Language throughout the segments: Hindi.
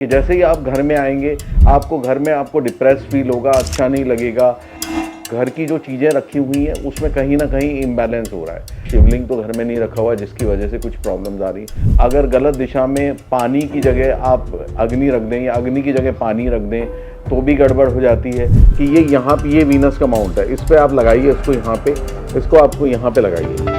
कि जैसे ही आप घर में आएंगे आपको घर में डिप्रेस फील होगा, अच्छा नहीं लगेगा। घर की जो चीज़ें रखी हुई हैं उसमें कहीं ना कहीं इम्बैलेंस हो रहा है। शिवलिंग तो घर में नहीं रखा हुआ जिसकी वजह से कुछ प्रॉब्लम्स आ रही है। अगर गलत दिशा में पानी की जगह आप अग्नि रख दें या अग्नि की जगह पानी रख दें तो भी गड़बड़ हो जाती है। कि ये यहाँ पे ये वीनस का माउंट है, इस पर आप लगाइए, इसको यहाँ पे, इसको आपको यहाँ पे लगाइए।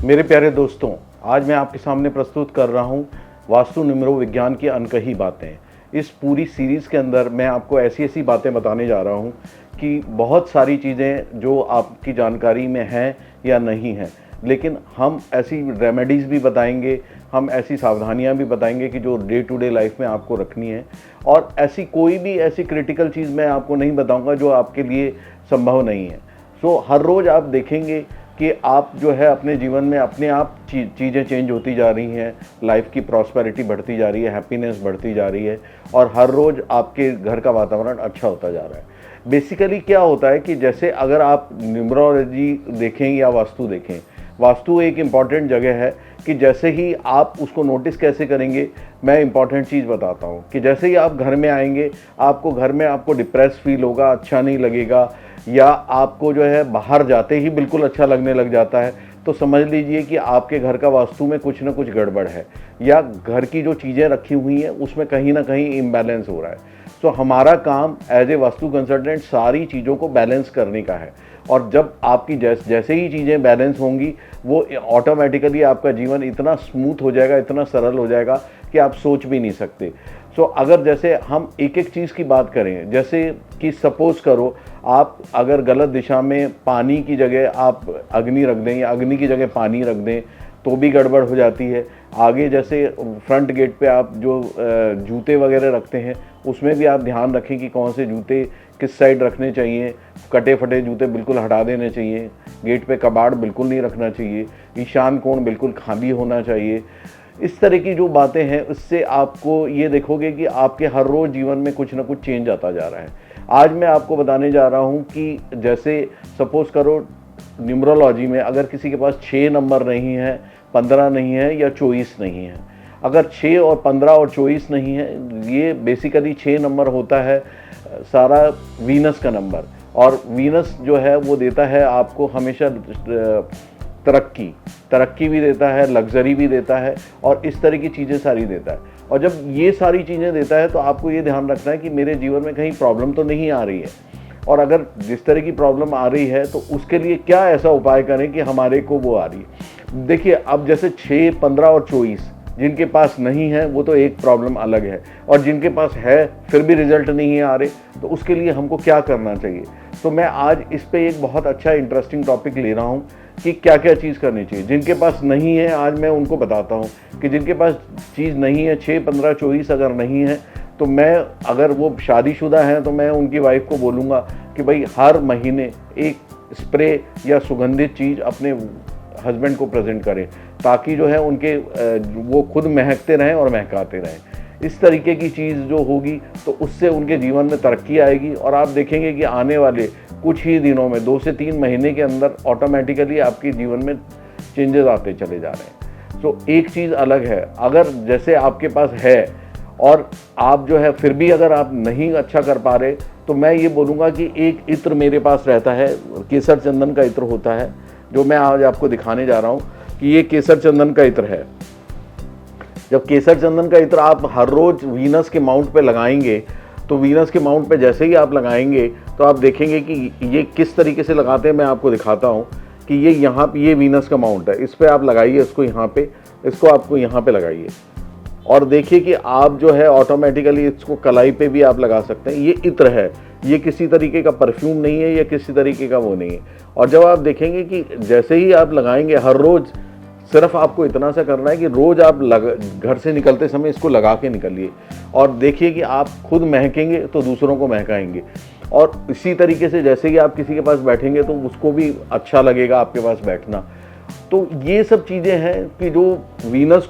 मेरे प्यारे दोस्तों, आज मैं आपके सामने प्रस्तुत कर रहा हूं वास्तु न्यूमरो विज्ञान की अनकही बातें। इस पूरी सीरीज़ के अंदर मैं आपको ऐसी ऐसी बातें बताने जा रहा हूं कि बहुत सारी चीज़ें जो आपकी जानकारी में हैं या नहीं हैं, लेकिन हम ऐसी रेमेडीज़ भी बताएंगे, हम ऐसी सावधानियां भी बताएंगे कि जो डे टू डे लाइफ में आपको रखनी है। और ऐसी कोई भी ऐसी क्रिटिकल चीज़ मैं आपको नहीं बताऊँगा जो आपके लिए संभव नहीं है। सो हर रोज़ आप देखेंगे कि आप जो है अपने जीवन में अपने आप चीज़ें चेंज होती जा रही हैं, लाइफ की प्रॉस्पेरिटी बढ़ती जा रही है, हैप्पीनेस बढ़ती जा रही है और हर रोज़ आपके घर का वातावरण अच्छा होता जा रहा है। बेसिकली क्या होता है कि जैसे अगर आप न्यूमरोलॉजी देखें या वास्तु देखें, वास्तु एक इम्पॉर्टेंट जगह है कि जैसे ही आप उसको नोटिस कैसे करेंगे, मैं इम्पॉर्टेंट चीज़ बताता हूँ कि जैसे ही आप घर में आएंगे आपको घर में डिप्रेस फील होगा, अच्छा नहीं लगेगा, या आपको जो है बाहर जाते ही बिल्कुल अच्छा लगने लग जाता है, तो समझ लीजिए कि आपके घर का वास्तु में कुछ ना कुछ गड़बड़ है या घर की जो चीज़ें रखी हुई हैं उसमें कहीं ना कहीं इम्बैलेंस हो रहा है। सो हमारा काम एज ए वास्तु कंसल्टेंट सारी चीज़ों को बैलेंस करने का है। और जब आपकी जैसे ही चीज़ें बैलेंस होंगी वो ऑटोमेटिकली आपका जीवन इतना स्मूथ हो जाएगा, इतना सरल हो जाएगा कि आप सोच भी नहीं सकते। सो अगर जैसे हम एक एक चीज़ की बात करें, जैसे कि सपोज़ करो आप अगर गलत दिशा में पानी की जगह आप अग्नि रख दें या अग्नि की जगह पानी रख दें तो भी गड़बड़ हो जाती है। आगे जैसे फ्रंट गेट पे आप जो जूते वगैरह रखते हैं उसमें भी आप ध्यान रखें कि कौन से जूते किस साइड रखने चाहिए। कटे फटे जूते बिल्कुल हटा देने चाहिए। गेट पे कबाड़ बिल्कुल नहीं रखना चाहिए। ईशान कोण बिल्कुल खाली होना चाहिए। इस तरह की जो बातें हैं उससे आपको ये देखोगे कि आपके हर रोज़ जीवन में कुछ ना कुछ चेंज आता जा रहा है। आज मैं आपको बताने जा रहा हूँ कि जैसे सपोज़ करो न्यूमरोलॉजी में अगर किसी के पास 6 नंबर नहीं है, 15 नहीं है या 24 नहीं है, अगर 6 और 15 और 24 नहीं है, ये बेसिकली 6 नंबर होता है सारा वीनस का नंबर। और वीनस जो है वो देता है आपको हमेशा तरक्की भी देता है, लग्जरी भी देता है और इस तरह की चीज़ें सारी देता है। और जब ये सारी चीज़ें देता है तो आपको ये ध्यान रखना है कि मेरे जीवन में कहीं प्रॉब्लम तो नहीं आ रही है, और अगर जिस तरह की प्रॉब्लम आ रही है तो उसके लिए क्या ऐसा उपाय करें कि हमारे को वो आ रही है। देखिए, अब जैसे 6, 15 और 24 जिनके पास नहीं है वो तो एक प्रॉब्लम अलग है, और जिनके पास है फिर भी रिजल्ट नहीं आ रहे तो उसके लिए हमको क्या करना चाहिए। तो मैं आज इस पे एक बहुत अच्छा इंटरेस्टिंग टॉपिक ले रहा हूँ कि क्या क्या चीज़ करनी चाहिए। जिनके पास नहीं है आज मैं उनको बताता हूँ कि जिनके पास चीज़ नहीं है, 6, 15, 24 अगर नहीं है तो मैं, अगर वो शादीशुदा हैं तो मैं उनकी वाइफ को बोलूँगा कि भाई हर महीने एक स्प्रे या सुगंधित चीज़ अपने हस्बैंड को प्रेजेंट करें, ताकि जो है उनके वो खुद महकते रहें और महकाते रहें। इस तरीके की चीज़ जो होगी तो उससे उनके जीवन में तरक्की आएगी और आप देखेंगे कि आने वाले कुछ ही दिनों में 2 से 3 महीने के अंदर ऑटोमेटिकली आपके जीवन में चेंजेस आते चले जा रहे हैं। तो एक चीज़ अलग है, अगर जैसे आपके पास है और आप जो है फिर भी अगर आप नहीं अच्छा कर पा रहे तो मैं ये बोलूँगा कि एक इत्र मेरे पास रहता है, केसर चंदन का इत्र होता है, जो मैं आज आपको दिखाने जा रहा हूँ कि ये केसर चंदन का इत्र है। जब केसर चंदन का इत्र आप हर रोज़ वीनस के माउंट पे लगाएंगे तो वीनस के माउंट पे जैसे ही आप लगाएंगे तो आप देखेंगे कि ये किस तरीके से लगाते हैं। मैं आपको दिखाता हूँ कि ये यहाँ पे ये वीनस का माउंट है, इस पर आप लगाइए, इसको यहाँ पे, इसको आपको यहाँ पे लगाइए और देखिए कि आप जो है ऑटोमेटिकली इसको कलाई पे भी आप लगा सकते हैं। ये इत्र है, ये किसी तरीके का परफ्यूम नहीं है या किसी तरीके का वो नहीं है। और जब आप देखेंगे कि जैसे ही आप लगाएंगे हर रोज़, सिर्फ आपको इतना सा करना है कि रोज़ आप घर से निकलते समय इसको लगा के निकलिए और देखिए कि आप खुद महकेंगे तो दूसरों को महकाएंगे। और इसी तरीके से जैसे ही आप किसी के पास बैठेंगे तो उसको भी अच्छा लगेगा आपके पास बैठना। तो ये सब चीज़ें हैं कि जो वीनस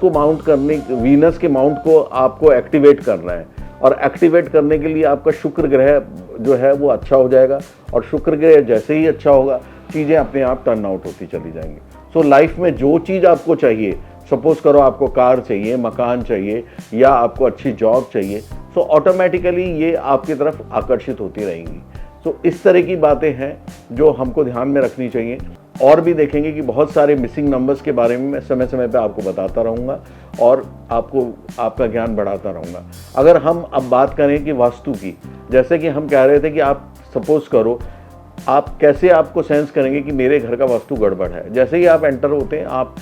के माउंट को आपको एक्टिवेट करना है, और एक्टिवेट करने के लिए आपका शुक्र ग्रह जो है वो अच्छा हो जाएगा। और शुक्र ग्रह जैसे ही अच्छा होगा चीज़ें अपने आप टर्न आउट होती चली जाएंगी। सो लाइफ में जो चीज़ आपको चाहिए, सपोज करो आपको कार चाहिए, मकान चाहिए या आपको अच्छी जॉब चाहिए, सो ऑटोमेटिकली ये आपकी तरफ आकर्षित होती रहेंगी। सो इस तरह की बातें हैं जो हमको ध्यान में रखनी चाहिए। और भी देखेंगे कि बहुत सारे मिसिंग नंबर्स के बारे में मैं समय समय पे आपको बताता रहूँगा और आपको आपका ज्ञान बढ़ाता रहूँगा। अगर हम अब बात करें कि वास्तु की, जैसे कि हम कह रहे थे कि आप सपोज करो, आप कैसे आपको सेंस करेंगे कि मेरे घर का वास्तु गड़बड़ है। जैसे ही आप एंटर होते हैं आप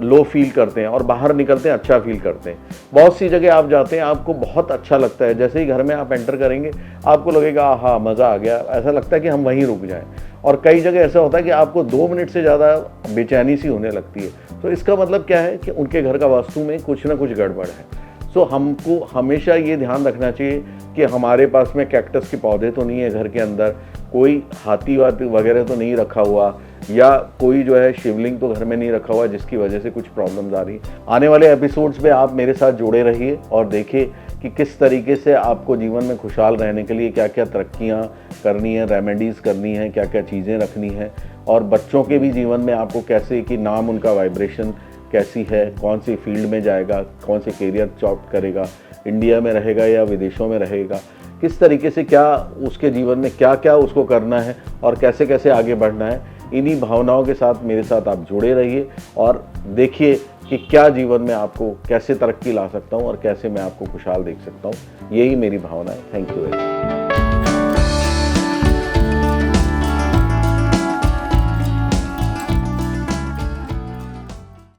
लो फील करते हैं और बाहर निकलते हैं अच्छा फील करते हैं। बहुत सी जगह आप जाते हैं आपको बहुत अच्छा लगता है, जैसे ही घर में आप एंटर करेंगे आपको लगेगा हाँ मज़ा आ गया, ऐसा लगता है कि हम वहीं रुक जाएं। और कई जगह ऐसा होता है कि आपको 2 मिनट से ज़्यादा बेचैनी सी होने लगती है। तो इसका मतलब क्या है कि उनके घर का वास्तु में कुछ ना कुछ गड़बड़ है। सो हमको हमेशा ये ध्यान रखना चाहिए कि हमारे पास में कैक्टस के पौधे तो नहीं है घर के अंदर, कोई हाथी वाती वगैरह तो नहीं रखा हुआ, या कोई जो है शिवलिंग तो घर में नहीं रखा हुआ जिसकी वजह से कुछ प्रॉब्लम्स आ रही। आने वाले एपिसोड्स में आप मेरे साथ जुड़े रहिए और देखिए कि किस तरीके से आपको जीवन में खुशहाल रहने के लिए क्या क्या तरक्कियाँ करनी है, रेमेडीज़ करनी है, क्या क्या चीज़ें रखनी है, और बच्चों के भी जीवन में आपको कैसे कि नाम उनका वाइब्रेशन कैसी है, कौन सी फील्ड में जाएगा, कौन से करियर चॉप्ट करेगा, इंडिया में रहेगा या विदेशों में रहेगा, किस तरीके से क्या उसके जीवन में क्या क्या उसको करना है और कैसे कैसे आगे बढ़ना है। इन्हीं भावनाओं के साथ मेरे साथ आप जुड़े रहिए और देखिए कि क्या जीवन में आपको कैसे तरक्की ला सकता हूँ और कैसे मैं आपको खुशहाल देख सकता हूँ। यही मेरी भावना है। Thank you very much.